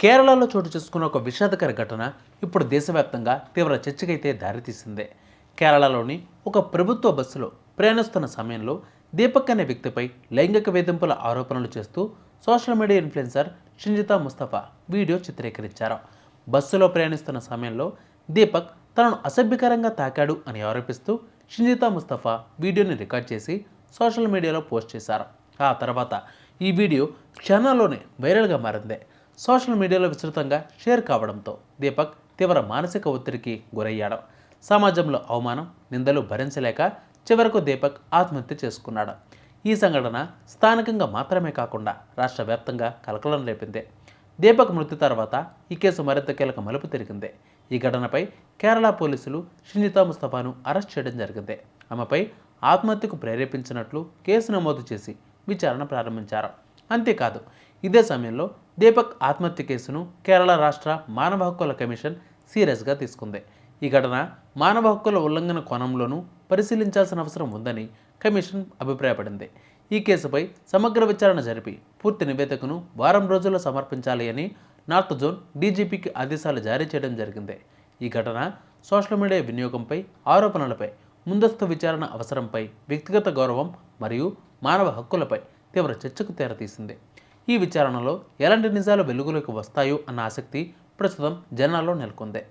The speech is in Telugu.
కేరళలో చోటు చేసుకున్న ఒక విషాదకర ఘటన ఇప్పుడు దేశవ్యాప్తంగా తీవ్ర చర్చకైతే దారితీసింది. కేరళలోని ఒక ప్రభుత్వ బస్సులో ప్రయాణిస్తున్న సమయంలో దీపక్ అనే వ్యక్తిపై లైంగిక వేధింపుల ఆరోపణలు చేస్తూ social media influencer Shinjitha Mustafa video చిత్రీకరించారు. బస్సులో ప్రయాణిస్తున్న సమయంలో దీపక్ తనను అసభ్యకరంగా తాకాడు అని ఆరోపిస్తూ షింజితా ముస్తఫా వీడియోని రికార్డ్ చేసి సోషల్ మీడియాలో పోస్ట్ చేశారు. ఆ తర్వాత ఈ వీడియో క్షణాల్లోనే వైరల్గా మారింది. సోషల్ మీడియాలో విస్తృతంగా షేర్ కావడంతో దీపక్ తీవ్ర మానసిక ఒత్తిడికి గురయ్యాడు. సమాజంలో అవమానం, నిందలు భరించలేక చివరకు దీపక్ ఆత్మహత్య చేసుకున్నాడు. ఈ సంఘటన స్థానికంగా మాత్రమే కాకుండా రాష్ట్ర వ్యాప్తంగా కలకలం రేపింది. దీపక్ మృతి తర్వాత ఈ కేసు మరింత కీలక మలుపు తిరిగింది. ఈ ఘటనపై కేరళ పోలీసులు షింజితా ముస్తఫాను అరెస్ట్ చేయడం జరిగింది. ఆమెపై ఆత్మహత్యకు ప్రేరేపించినట్లు కేసు నమోదు చేసి విచారణ ప్రారంభించారు. అంతేకాదు, ఇదే సమయంలో దీపక్ ఆత్మహత్య కేసును కేరళ రాష్ట్ర మానవ హక్కుల కమిషన్ సీరియస్గా తీసుకుంది. ఈ ఘటన మానవ హక్కుల ఉల్లంఘన కోణంలోనూ పరిశీలించాల్సిన అవసరం ఉందని కమిషన్ అభిప్రాయపడింది. ఈ కేసుపై సమగ్ర విచారణ జరిపి పూర్తి నివేదికను వారం రోజుల్లో సమర్పించాలి అని నార్త్ జోన్ డీజీపీకి ఆదేశాలు జారీ చేయడం జరిగింది. ఈ ఘటన సోషల్ మీడియా వినియోగంపై, ఆరోపణలపై ముందస్తు విచారణ అవసరంపై, వ్యక్తిగత గౌరవం మరియు మానవ హక్కులపై తీవ్ర చర్చకు తెరతీసింది. ఈ విచారణలో ఎలాంటి నిజాలు వెలుగులోకి వస్తాయో అన్న ఆసక్తి ప్రస్తుతం జనాల్లో నెలకొంది.